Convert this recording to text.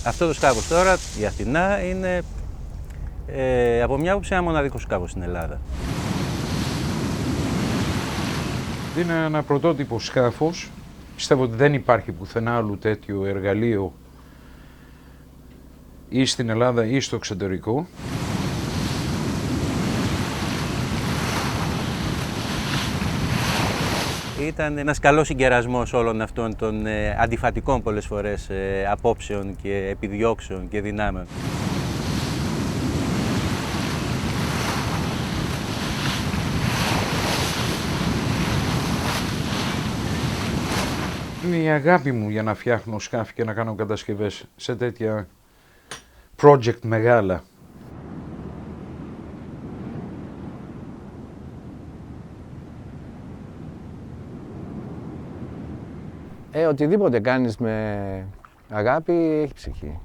Αυτό το σκάφος τώρα, η Αθηνά, είναι από μια άποψη ένα μοναδικό σκάφος στην Ελλάδα. Είναι ένα πρωτότυπο σκάφος. Πιστεύω ότι δεν υπάρχει πουθενά άλλου τέτοιο εργαλείο ή στην Ελλάδα ή στο εξωτερικό. Ήταν ένας καλός συγκερασμός όλων αυτών των αντιφατικών πολλές φορές απόψεων και επιδιώξεων και δυνάμεων. Είναι η αγάπη μου για να φτιάχνω σκάφη και να κάνω κατασκευές σε τέτοια project μεγάλα. Οτιδήποτε κάνεις με αγάπη έχει ψυχή.